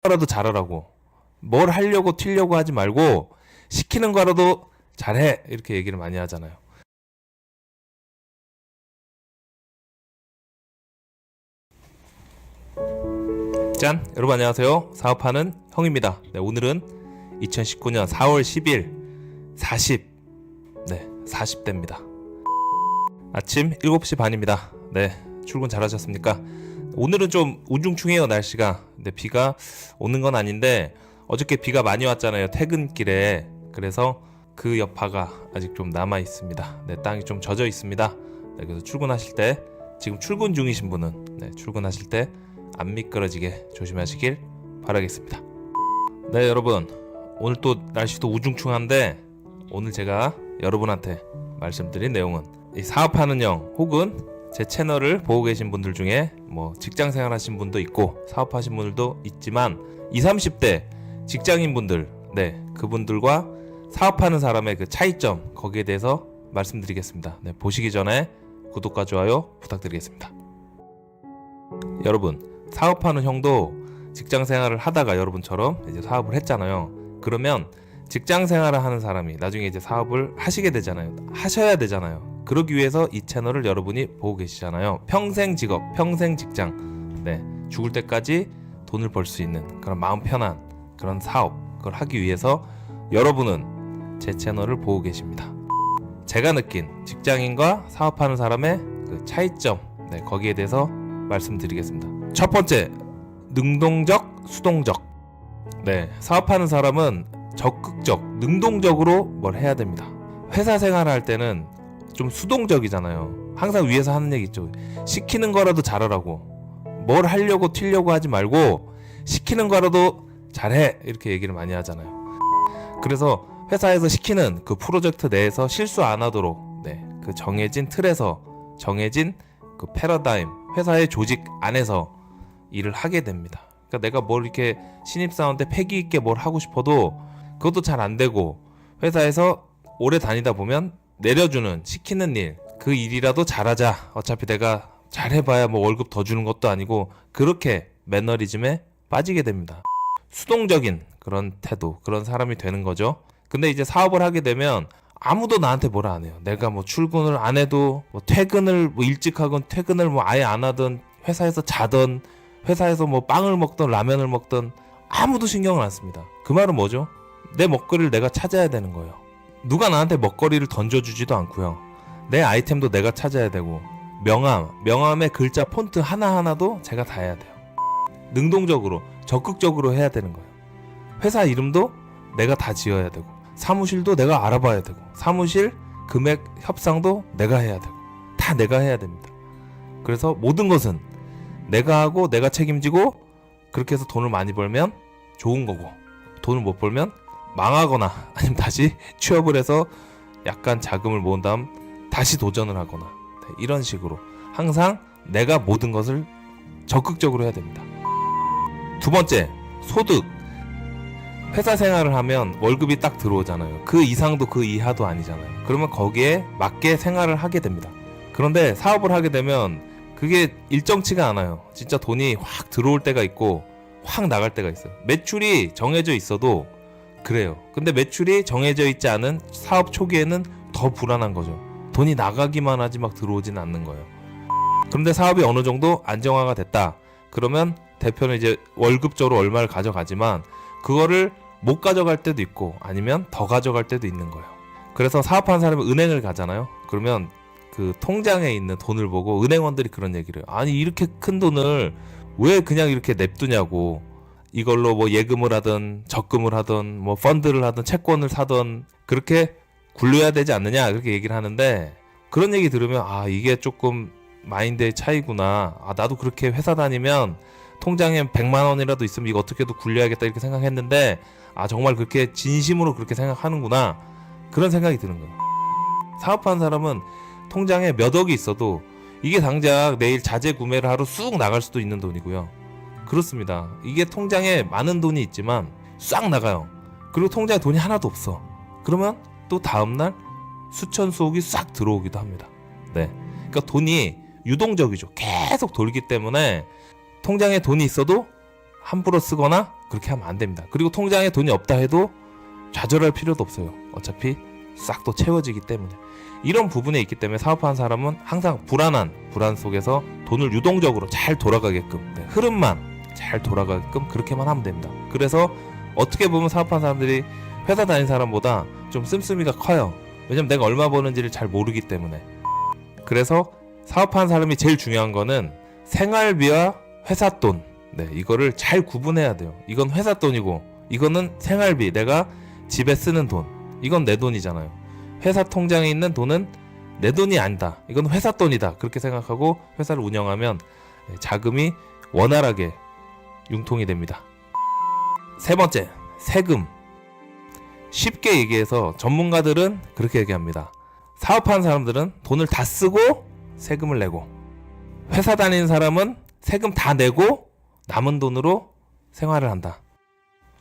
거라도 잘하라고. 뭘 하려고 튀려고 하지 말고 시키는 거라도 잘해. 이렇게 얘기를 많이 하잖아요. 짠! 여러분 안녕하세요. 사업하는 형입니다. 네, 오늘은 2019년 4월 10일 40대입니다. 아침 7시 반입니다. 네, 출근 잘하셨습니까? 오늘은 좀 우중충해요, 날씨가. 근데 비가 오는 건 아닌데 어저께 비가 많이 왔잖아요, 퇴근길에. 그래서 그 여파가 아직 좀 남아 있습니다. 네, 땅이 좀 젖어 있습니다. 네, 그래서 출근하실 때, 지금 출근 중이신 분은 출근하실 때 안 미끄러지게 조심하시길 바라겠습니다. 네, 여러분, 오늘 또 날씨도 우중충한데 오늘 제가 여러분한테 말씀드린 내용은 이 사업하는 형 혹은 제 채널을 보고 계신 분들 중에 뭐 직장생활 하신 분도 있고 사업하신 분들도 있지만 20, 30대 직장인 분들, 네, 그분들과 사업하는 사람의 그 차이점, 거기에 대해서 말씀드리겠습니다. 네, 보시기 전에 구독과 좋아요 부탁드리겠습니다. 여러분, 사업하는 형도 직장생활을 하다가 여러분처럼 이제 사업을 했잖아요. 그러면 직장생활을 하는 사람이 나중에 이제 사업을 하시게 되잖아요. 하셔야 되잖아요. 그러기 위해서 이 채널을 여러분이 보고 계시잖아요. 평생 직업, 평생 직장, 네, 죽을 때까지 돈을 벌 수 있는 그런 마음 편한 그런 사업, 그걸 하기 위해서 여러분은 제 채널을 보고 계십니다. 제가 느낀 직장인과 사업하는 사람의 그 차이점, 네, 거기에 대해서 말씀드리겠습니다. 첫 번째, 능동적, 수동적. 네, 사업하는 사람은 적극적, 능동적으로 뭘 해야 됩니다. 회사 생활할 때는 좀 수동적이잖아요. 항상 위에서 하는 얘기 있죠. 시키는 거라도 잘하라고. 뭘 하려고 튀려고 하지 말고 시키는 거라도 잘해. 이렇게 얘기를 많이 하잖아요. 그래서 회사에서 시키는 그 프로젝트 내에서 실수 안 하도록, 네, 그 정해진 틀에서, 정해진 그 패러다임, 회사의 조직 안에서 일을 하게 됩니다. 그러니까 내가 뭘 이렇게 신입사원 때 패기 있게 뭘 하고 싶어도 그것도 잘 안 되고, 회사에서 오래 다니다 보면 내려주는, 시키는 일, 그 일이라도 잘하자. 어차피 내가 잘해봐야 뭐 월급 더 주는 것도 아니고, 그렇게 매너리즘에 빠지게 됩니다. 수동적인 그런 태도, 그런 사람이 되는 거죠. 근데 이제 사업을 하게 되면 아무도 나한테 뭐라 안 해요. 내가 뭐 출근을 안 해도, 뭐 퇴근을 뭐 일찍 하건 퇴근을 뭐 아예 안 하든, 회사에서 자던, 회사에서 뭐 빵을 먹던 라면을 먹던 아무도 신경을 안 씁니다. 그 말은 뭐죠? 내 먹거리를 내가 찾아야 되는 거예요. 누가 나한테 먹거리를 던져주지도 않고요. 내 아이템도 내가 찾아야 되고, 명함의 글자 폰트 하나하나도 제가 다 해야 돼요. 능동적으로, 적극적으로 해야 되는 거예요. 회사 이름도 내가 다 지어야 되고, 사무실도 내가 알아봐야 되고, 사무실 금액 협상도 내가 해야 되고, 다 내가 해야 됩니다. 그래서 모든 것은 내가 하고 내가 책임지고, 그렇게 해서 돈을 많이 벌면 좋은 거고, 돈을 못 벌면 망하거나 아니면 다시 취업을 해서 약간 자금을 모은 다음 다시 도전을 하거나, 네, 이런 식으로 항상 내가 모든 것을 적극적으로 해야 됩니다. 두 번째, 소득. 회사 생활을 하면 월급이 딱 들어오잖아요. 그 이상도 그 이하도 아니잖아요. 그러면 거기에 맞게 생활을 하게 됩니다. 그런데 사업을 하게 되면 그게 일정치가 않아요. 진짜 돈이 확 들어올 때가 있고 확 나갈 때가 있어요. 매출이 정해져 있어도 그래요. 근데 매출이 정해져 있지 않은 사업 초기에는 더 불안한 거죠. 돈이 나가기만 하지 막 들어오지는 않는 거예요. 그런데 사업이 어느 정도 안정화가 됐다. 그러면 대표는 이제 월급적으로 얼마를 가져가지만 그거를 못 가져갈 때도 있고 아니면 더 가져갈 때도 있는 거예요. 그래서 사업하는 사람이 은행을 가잖아요. 그러면 그 통장에 있는 돈을 보고 은행원들이 그런 얘기를 해요. 아니, 이렇게 큰 돈을 왜 그냥 이렇게 냅두냐고. 이걸로 뭐 예금을 하든 적금을 하든 뭐 펀드를 하든 채권을 사든 그렇게 굴려야 되지 않느냐, 그렇게 얘기를 하는데, 그런 얘기 들으면 아, 이게 조금 마인드의 차이구나. 아, 나도 그렇게 회사 다니면 통장에 100만 원이라도 있으면 이거 어떻게든 굴려야겠다, 이렇게 생각했는데, 아, 정말 그렇게 진심으로 그렇게 생각하는구나, 그런 생각이 드는 거예요. 사업하는 사람은 통장에 몇 억이 있어도 이게 당장 내일 자재 구매를 하러 쑥 나갈 수도 있는 돈이고요. 그렇습니다. 이게 통장에 많은 돈이 있지만 싹 나가요. 그리고 통장에 돈이 하나도 없어. 그러면 또 다음날 수천 수억이 싹 들어오기도 합니다. 네, 그러니까 돈이 유동적이죠. 계속 돌기 때문에 통장에 돈이 있어도 함부로 쓰거나 그렇게 하면 안 됩니다. 그리고 통장에 돈이 없다 해도 좌절할 필요도 없어요. 어차피 싹 또 채워지기 때문에. 이런 부분에 있기 때문에 사업하는 사람은 항상 불안 속에서 돈을 유동적으로 잘 돌아가게끔, 네, 흐름만 잘 돌아가게끔 그렇게만 하면 됩니다. 그래서 어떻게 보면 사업하는 사람들이 회사 다니는 사람보다 좀 씀씀이가 커요. 왜냐면 내가 얼마 버는지를 잘 모르기 때문에. 그래서 사업하는 사람이 제일 중요한 거는 생활비와 회사 돈, 네, 이거를 잘 구분해야 돼요. 이건 회사 돈이고 이거는 생활비, 내가 집에 쓰는 돈, 이건 내 돈이잖아요. 회사 통장에 있는 돈은 내 돈이 아니다, 이건 회사 돈이다, 그렇게 생각하고 회사를 운영하면 자금이 원활하게 융통이 됩니다. 세 번째, 세금. 쉽게 얘기해서 전문가들은 그렇게 얘기합니다. 사업하는 사람들은 돈을 다 쓰고 세금을 내고, 회사 다니는 사람은 세금 다 내고 남은 돈으로 생활을 한다.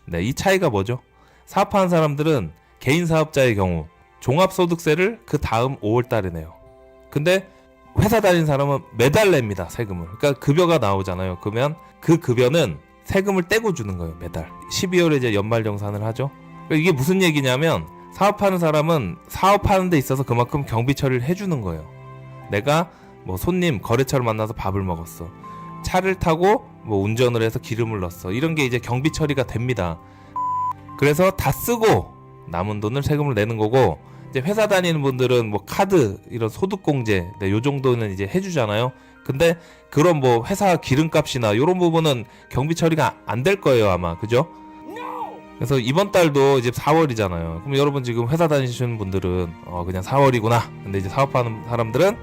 네, 이 차이가 뭐죠? 사업하는 사람들은 개인 사업자의 경우 종합소득세를 그 다음 5월달에 내요. 근데 회사 다니는 사람은 매달 냅니다, 세금을. 그러니까 급여가 나오잖아요. 그러면 그 급여는 세금을 떼고 주는 거예요, 매달. 12월에 이제 연말정산을 하죠. 그러니까 이게 무슨 얘기냐면, 사업하는 사람은 사업하는 데 있어서 그만큼 경비 처리를 해주는 거예요. 내가 뭐 손님, 거래처를 만나서 밥을 먹었어, 차를 타고 뭐 운전을 해서 기름을 넣었어, 이런 게 이제 경비 처리가 됩니다. 그래서 다 쓰고 남은 돈을 세금을 내는 거고, 이제 회사 다니는 분들은 뭐 카드, 이런 소득공제, 네, 요 정도는 이제 해주잖아요. 근데 그런 뭐 회사 기름값이나 이런 부분은 경비 처리가 안 될 거예요, 아마. 그죠? 그래서 이번 달도 이제 4월이잖아요. 그럼 여러분 지금 회사 다니시는 분들은 그냥 4월이구나. 근데 이제 사업하는 사람들은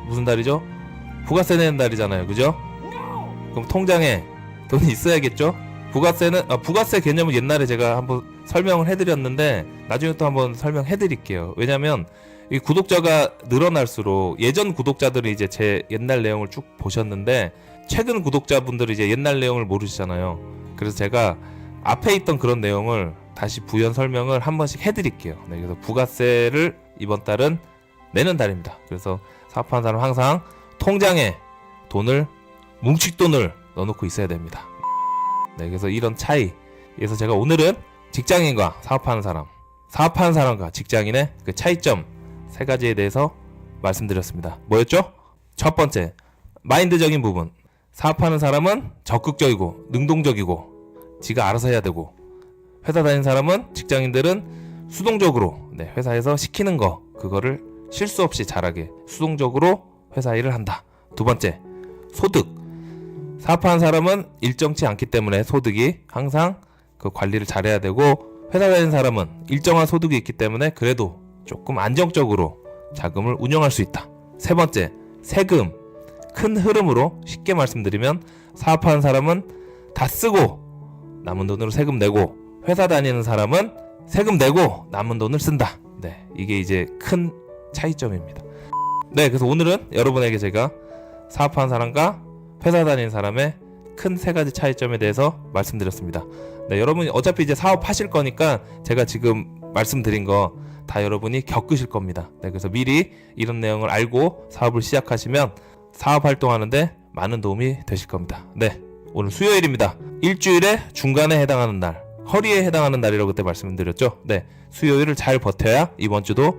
무슨 달이죠? 부가세 내는 달이잖아요. 그죠? 그럼 통장에 돈이 있어야겠죠? 부가세 개념은 옛날에 제가 한번 설명을 해드렸는데 나중에 또 한번 설명해드릴게요. 왜냐면 이 구독자가 늘어날수록, 예전 구독자들은 이제 제 옛날 내용을 쭉 보셨는데 최근 구독자분들은 이제 옛날 내용을 모르시잖아요. 그래서 제가 앞에 있던 그런 내용을 다시 부연 설명을 한 번씩 해드릴게요. 네, 그래서 부가세를 이번 달은 내는 달입니다. 그래서 사업하는 사람 항상 통장에 뭉칫돈을 넣어놓고 있어야 됩니다. 네, 그래서 이런 차이. 그래서 제가 오늘은 직장인과 사업하는 사람과 직장인의 그 차이점 3가지에 대해서 말씀드렸습니다. 뭐였죠? 첫 번째, 마인드적인 부분. 사업하는 사람은 적극적이고 능동적이고 지가 알아서 해야 되고, 회사 다니는 사람은, 직장인들은 수동적으로, 네, 회사에서 시키는 거 그거를 실수 없이 잘하게 수동적으로 회사 일을 한다. 두 번째, 소득. 사업하는 사람은 일정치 않기 때문에 소득이 항상 그 관리를 잘해야 되고, 회사 다니는 사람은 일정한 소득이 있기 때문에 그래도 조금 안정적으로 자금을 운영할 수 있다. 세 번째, 세금. 큰 흐름으로 쉽게 말씀드리면, 사업하는 사람은 다 쓰고 남은 돈으로 세금 내고, 회사 다니는 사람은 세금 내고 남은 돈을 쓴다. 네, 이게 이제 큰 차이점입니다. 네, 그래서 오늘은 여러분에게 제가 사업하는 사람과 회사 다니는 사람의 큰 3가지 차이점에 대해서 말씀드렸습니다. 네, 여러분이 어차피 이제 사업하실 거니까 제가 지금 말씀드린 거 다 여러분이 겪으실 겁니다. 네, 그래서 미리 이런 내용을 알고 사업을 시작하시면 사업 활동하는데 많은 도움이 되실 겁니다. 네, 오늘 수요일입니다. 일주일의 중간에 해당하는 날, 허리에 해당하는 날이라고 그때 말씀드렸죠. 네, 수요일을 잘 버텨야 이번 주도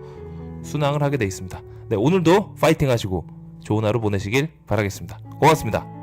순항을 하게 돼 있습니다. 네, 오늘도 파이팅 하시고 좋은 하루 보내시길 바라겠습니다. 고맙습니다.